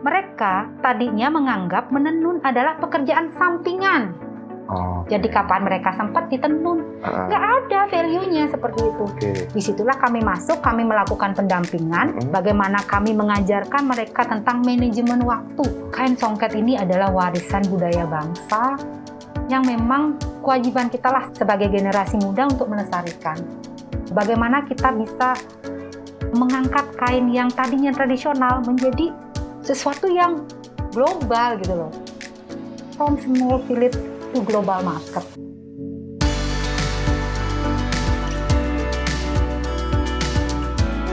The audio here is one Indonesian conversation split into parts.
mereka tadinya menganggap menenun adalah pekerjaan sampingan. Jadi kapan mereka sempat ditenun, nggak ada value-nya seperti itu. Disitulah kami masuk, kami melakukan pendampingan, bagaimana kami mengajarkan mereka tentang manajemen waktu. Kain songket ini adalah warisan budaya bangsa yang memang kewajiban kita lah sebagai generasi muda untuk melestarikan. Bagaimana kita bisa mengangkat kain yang tadinya tradisional menjadi sesuatu yang global gitu loh. From small village to global market.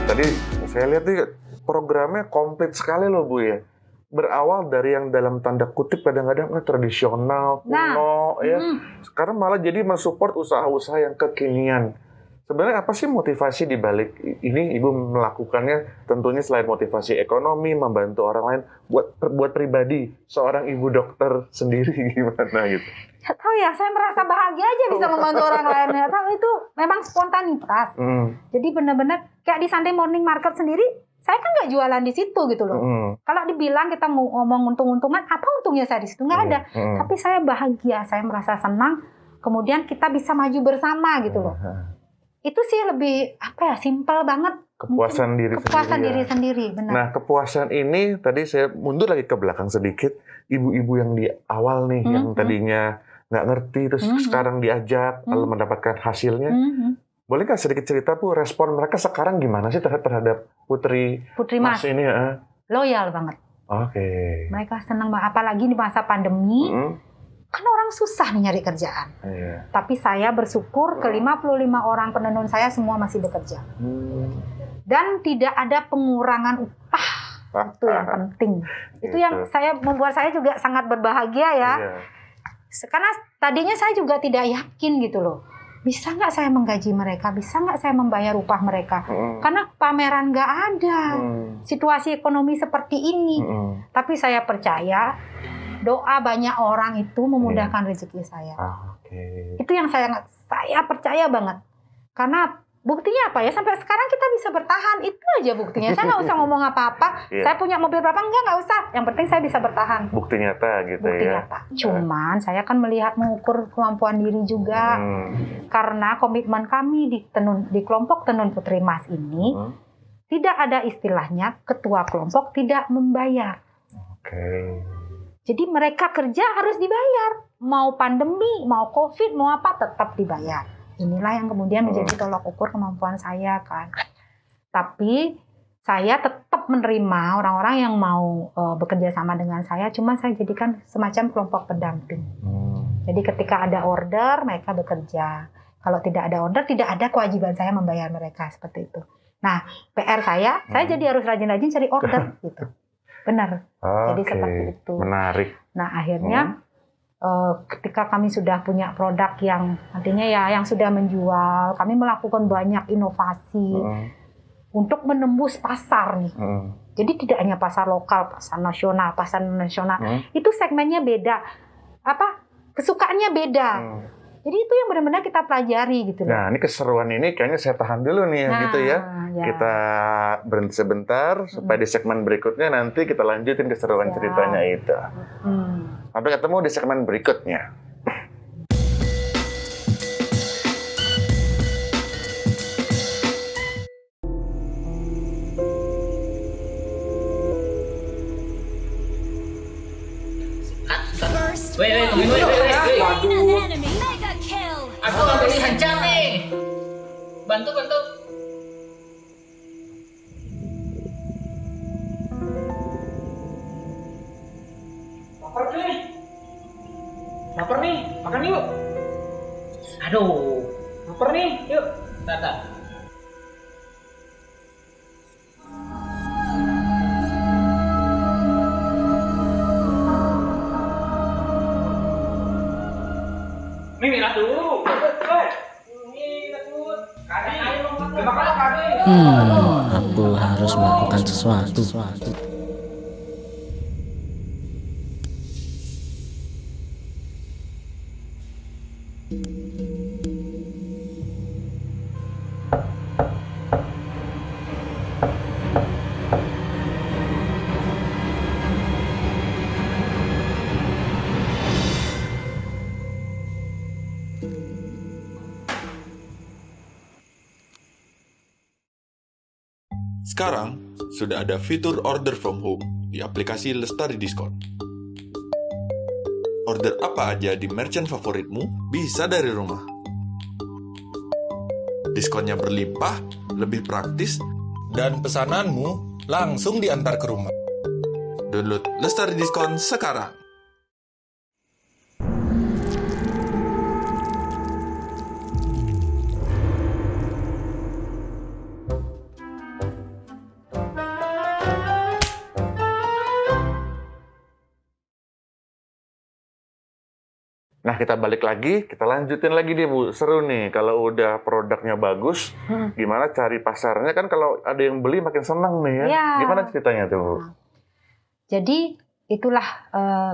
Tadi saya lihat nih programnya komplit sekali loh Bu ya. Berawal dari yang dalam tanda kutip kadang-kadang tradisional, kuno ya. Sekarang malah jadi mensupport usaha-usaha yang kekinian. Sebenarnya apa sih motivasi di balik ini Ibu melakukannya? Tentunya selain motivasi ekonomi, membantu orang lain, buat pribadi seorang ibu dokter sendiri gimana gitu? Nggak tahu ya, saya merasa bahagia aja bisa membantu orang lain. Nggak tahu, itu memang spontanitas. Jadi benar-benar kayak di Sunday Morning Market sendiri, saya kan nggak jualan di situ gitu loh. Kalau dibilang kita mau ngomong untung-untungan, apa untungnya saya di situ? Nggak ada. Tapi saya bahagia, saya merasa senang. Kemudian kita bisa maju bersama gitu loh. Itu sih lebih simpel banget. Kepuasan diri sendiri, benar. Nah, kepuasan ini tadi saya mundur lagi ke belakang sedikit. Ibu-ibu yang di awal nih, yang tadinya nggak ngerti, terus sekarang diajak, lalu mendapatkan hasilnya. Boleh nggak sedikit cerita Bu, respon mereka sekarang gimana sih terhadap Putri Mas ini? Loyal banget. Mereka senang banget, apalagi di masa pandemi. Kan orang susah nih nyari kerjaan. Tapi saya bersyukur ke-55 orang penenun saya semua masih bekerja. Dan tidak ada pengurangan upah. Itu yang penting. Itu yang membuat saya juga sangat berbahagia ya. Karena tadinya saya juga tidak yakin gitu loh. Bisa nggak saya menggaji mereka? Bisa nggak saya membayar upah mereka? Karena pameran nggak ada. Situasi ekonomi seperti ini. Tapi saya percaya doa banyak orang itu memudahkan rezeki saya. Itu yang saya percaya banget. Karena buktinya apa ya? Sampai sekarang kita bisa bertahan. Itu aja buktinya. Saya nggak usah ngomong apa-apa. Saya punya mobil berapa? Nggak usah. Yang penting saya bisa bertahan. Bukti nyata gitu Bukti nyata. Cuman saya kan melihat mengukur kemampuan diri juga. Karena komitmen kami di kelompok tenun Putri Mas ini, tidak ada istilahnya ketua kelompok tidak membayar. Jadi mereka kerja harus dibayar. Mau pandemi, mau COVID, mau apa, tetap dibayar. Inilah yang kemudian menjadi tolak ukur kemampuan saya kan. Tapi saya tetap menerima orang-orang yang mau bekerja sama dengan saya. Cuma saya jadikan semacam kelompok pendamping. Jadi ketika ada order, mereka bekerja. Kalau tidak ada order, tidak ada kewajiban saya membayar mereka seperti itu. Nah, PR saya jadi harus rajin-rajin cari order gitu. Benar. Jadi seperti itu. Menarik. Nah, akhirnya ketika kami sudah punya produk yang artinya yang sudah menjual, kami melakukan banyak inovasi untuk menembus pasar nih. Jadi tidak hanya pasar lokal, pasar nasional. Itu segmennya beda. Kesukaannya beda. Jadi itu yang benar-benar kita pelajari gitu loh. Nah, ini keseruan ini kayaknya saya tahan dulu nih gitu ya. Kita berhenti sebentar supaya di segmen berikutnya nanti kita lanjutin keseruan ceritanya itu. Sampai ketemu di segmen berikutnya. Wait. Waduh. Aku ngambil hancam nih. Bantu. Lapar nih. Makan yuk. Aduh. Lapar nih. Yuk. Tata. Minat dulu. Aku harus melakukan sesuatu. Sekarang, sudah ada fitur order from home di aplikasi Lestari Diskon. Order apa aja di merchant favoritmu bisa dari rumah. Diskonnya berlimpah, lebih praktis, dan pesananmu langsung diantar ke rumah. Download Lestari Diskon sekarang. Nah, kita balik lagi, kita lanjutin lagi nih Bu. Seru nih, kalau udah produknya bagus, gimana cari pasarnya? Kan kalau ada yang beli makin senang nih ya. Ya. Gimana ceritanya tuh Bu? Jadi itulah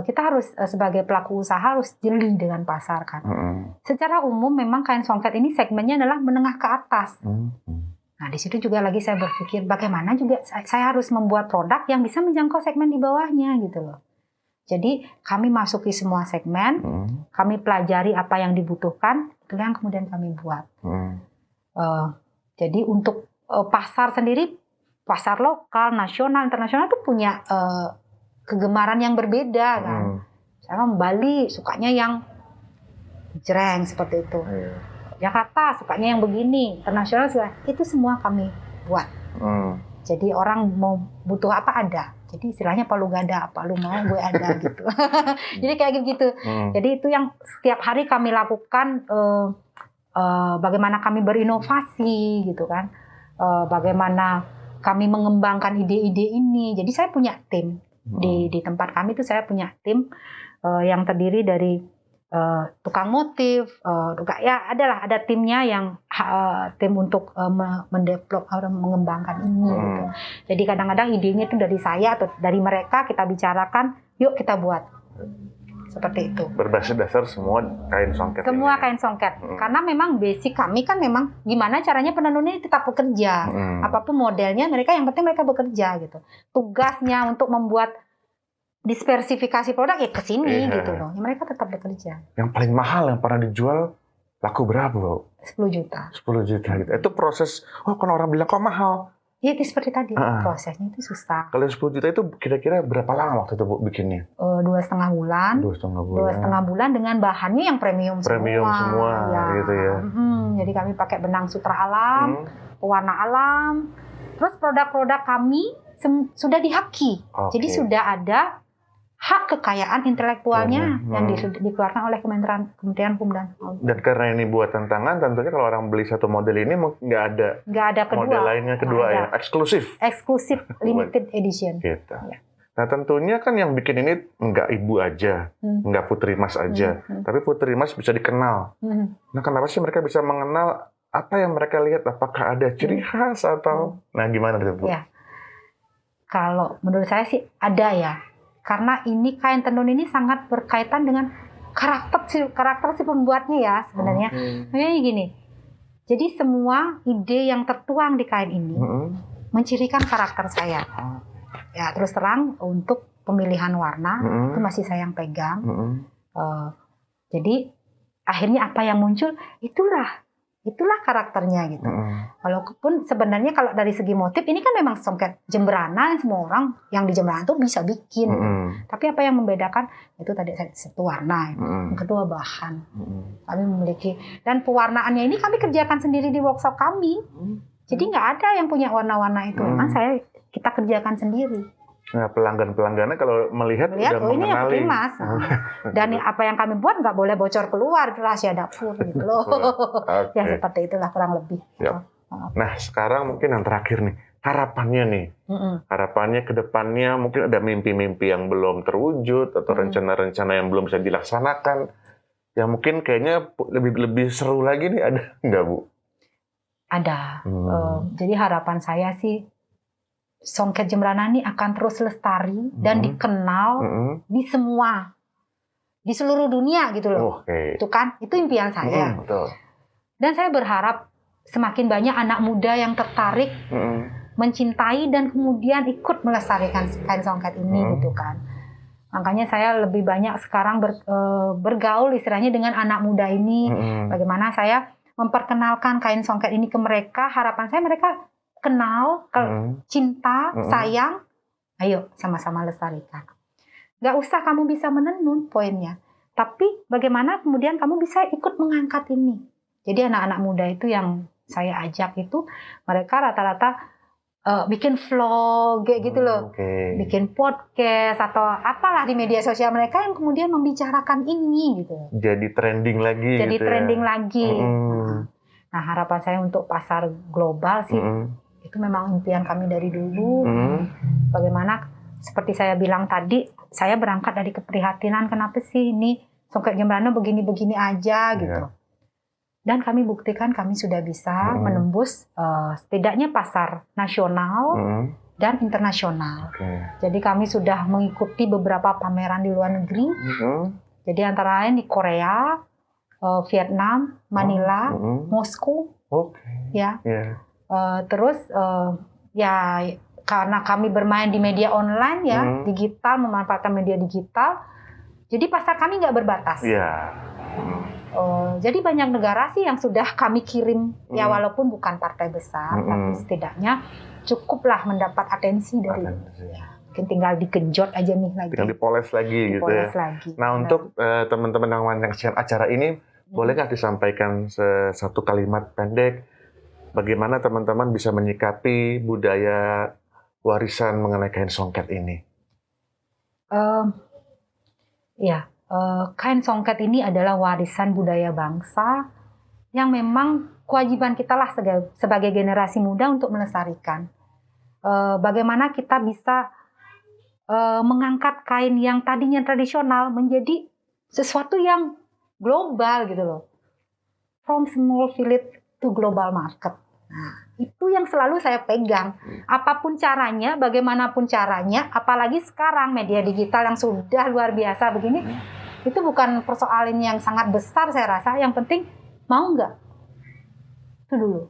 kita harus sebagai pelaku usaha harus jeli dengan pasar kan. Secara umum memang kain songket ini segmennya adalah menengah ke atas. Nah, di situ juga lagi saya berpikir bagaimana juga saya harus membuat produk yang bisa menjangkau segmen di bawahnya gitu loh. Jadi kami masuki semua segmen, kami pelajari apa yang dibutuhkan, itu yang kemudian kami buat. Jadi untuk pasar sendiri, pasar lokal, nasional, internasional itu punya kegemaran yang berbeda kan. Saya Bali sukanya yang jreng seperti itu. Jakarta sukanya yang begini, internasional itu semua kami buat. Jadi orang mau butuh apa ada. Jadi istilahnya palu gada, apa lu mau gue ada gitu. Jadi kayak gitu. Jadi itu yang setiap hari kami lakukan, bagaimana kami berinovasi gitu kan. Bagaimana kami mengembangkan ide-ide ini. Jadi saya punya tim. Di tempat kami itu saya punya tim yang terdiri dari tukang motif, ya ada timnya yang tim untuk mendevelop atau mengembangkan ini. Gitu. Jadi kadang-kadang idenya itu dari saya atau dari mereka kita bicarakan, yuk kita buat seperti itu. Berbasis dasar semua kain songket. Semua kain songket, karena memang basic kami kan memang gimana caranya penenun ini tetap bekerja, apapun modelnya mereka yang penting mereka bekerja gitu. Tugasnya untuk membuat diversifikasi produk ya ke sini gitu loh. Ya, mereka tetap bekerja. Yang paling mahal yang pernah dijual laku berapa, Bu? 10 juta. 10 juta gitu. Itu proses, kan orang bilang kok mahal. Ya itu seperti tadi, prosesnya itu susah. Kalau 10 juta itu kira-kira berapa lama waktu itu Bu bikinnya? 2,5 bulan. 2,5 bulan dengan bahannya yang premium semua ya. Gitu ya. Jadi kami pakai benang sutra alam, pewarna alam. Terus produk-produk kami sudah dihaki. Jadi sudah ada hak kekayaan intelektualnya yang dikeluarkan oleh Kementerian Hukum dan HAM. Dan karena ini buatan tangan, tentunya kalau orang beli satu model ini nggak ada kedua. Model lainnya kedua ya, eksklusif limited edition. Gitu. Ya. Nah tentunya kan yang bikin ini nggak ibu aja, nggak Putri Mas aja, tapi Putri Mas bisa dikenal. Nah kenapa sih mereka bisa mengenal apa yang mereka lihat? Apakah ada ciri khas atau, nah gimana itu Bu? Ya. Kalau menurut saya sih ada ya. Karena ini kain tenun ini sangat berkaitan dengan karakter si pembuatnya ya sebenarnya. Makanya gini, jadi semua ide yang tertuang di kain ini mencirikan karakter saya. Ya terus terang untuk pemilihan warna itu masih saya yang pegang. Jadi akhirnya apa yang muncul itulah karakternya gitu. Walaupun sebenarnya kalau dari segi motif ini kan memang songket Jemberana, semua orang yang di Jemberana tuh bisa bikin. Tapi apa yang membedakan itu tadi satu warna, yang kedua bahan. Kami memiliki dan pewarnaannya ini kami kerjakan sendiri di workshop kami. Jadi nggak ada yang punya warna-warna itu. Memang kita kerjakan sendiri. Nah, pelanggan-pelanggannya kalau melihat udah ini yang mengenali. Mas. Dan apa yang kami buat nggak boleh bocor keluar, itu rahasia dapur gitu loh. Ya seperti itulah kurang lebih. Yep. Nah sekarang mungkin yang terakhir nih, harapannya nih. Harapannya ke depannya mungkin ada mimpi-mimpi yang belum terwujud atau rencana-rencana yang belum bisa dilaksanakan. Ya mungkin kayaknya lebih seru lagi nih, ada nggak Bu? Ada. Jadi harapan saya sih songket Jemberana ini akan terus lestari dan dikenal di seluruh dunia gitu loh. Itu kan, itu impian saya. Betul. Dan saya berharap semakin banyak anak muda yang tertarik, mencintai dan kemudian ikut melestarikan kain songket ini gitu kan. Makanya saya lebih banyak sekarang bergaul istilahnya dengan anak muda ini. Bagaimana saya memperkenalkan kain songket ini ke mereka. Harapan saya mereka kenal, cinta, sayang, ayo sama-sama lestarikan. Gak usah kamu bisa menenun poinnya, tapi bagaimana kemudian kamu bisa ikut mengangkat ini. Jadi anak-anak muda itu yang saya ajak itu, mereka rata-rata bikin vlog kayak gitu loh, bikin podcast atau apalah di media sosial mereka yang kemudian membicarakan ini gitu. Jadi trending lagi. Jadi gitu trending ya? lagi. Nah harapan saya untuk pasar global sih, itu memang impian kami dari dulu. Bagaimana seperti saya bilang tadi, saya berangkat dari keprihatinan kenapa sih ini Songket Jembrana begini-begini aja gitu. Dan kami buktikan kami sudah bisa menembus setidaknya pasar nasional dan internasional. Jadi kami sudah mengikuti beberapa pameran di luar negeri. Jadi antara lain di Korea, Vietnam, Manila, Moskow. Ya. Terus ya karena kami bermain di media online ya, digital, memanfaatkan media digital. Jadi pasar kami nggak berbatas. Jadi banyak negara sih yang sudah kami kirim ya walaupun bukan partai besar, tapi setidaknya cukuplah mendapat atensi dari mungkin tinggal digenjot aja nih lagi. Tinggal dipoles lagi gitu ya. Nah untuk teman-teman yang menyaksikan acara ini, bolehkah disampaikan satu kalimat pendek bagaimana teman-teman bisa menyikapi budaya warisan mengenai kain songket ini? Kain songket ini adalah warisan budaya bangsa yang memang kewajiban kita lah sebagai generasi muda untuk melestarikan. Bagaimana kita bisa mengangkat kain yang tadinya tradisional menjadi sesuatu yang global gitu loh. From small village to global market. Nah, itu yang selalu saya pegang. Apapun caranya, bagaimanapun caranya, apalagi sekarang media digital yang sudah luar biasa begini, itu bukan persoalan yang sangat besar saya rasa. Yang penting mau nggak? Itu dulu.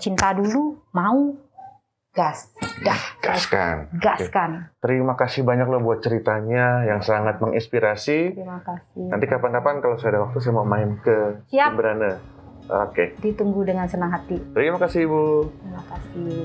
Cinta dulu, mau, gas. Gaskan. Terima kasih banyak loh buat ceritanya yang sangat menginspirasi. Terima kasih. Nanti kapan-kapan kalau saya ada waktu saya mau main ke Jembrana. Oke. Ditunggu dengan senang hati. Terima kasih Ibu. Terima kasih.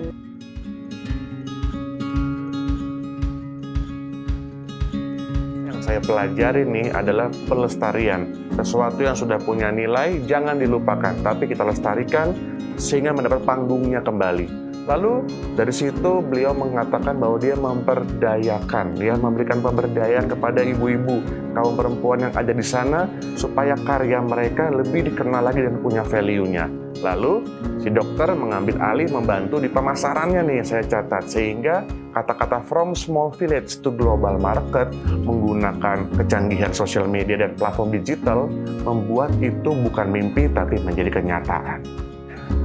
Yang saya pelajari nih adalah pelestarian. Sesuatu yang sudah punya nilai jangan dilupakan, tapi kita lestarikan sehingga mendapat panggungnya kembali. Lalu dari situ beliau mengatakan bahwa dia memperdayakan, dia memberikan pemberdayaan kepada ibu-ibu, kaum perempuan yang ada di sana supaya karya mereka lebih dikenal lagi dan punya value-nya. Lalu si dokter mengambil alih membantu di pemasarannya nih saya catat, sehingga kata-kata from small village to global market menggunakan kecanggihan sosial media dan platform digital membuat itu bukan mimpi tapi menjadi kenyataan.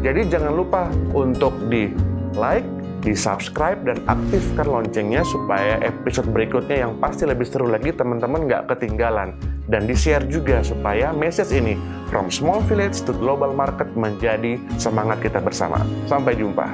Jadi jangan lupa untuk di like, di subscribe, dan aktifkan loncengnya supaya episode berikutnya yang pasti lebih seru lagi teman-teman nggak ketinggalan. Dan di share juga supaya message ini from small village to global market menjadi semangat kita bersama. Sampai jumpa.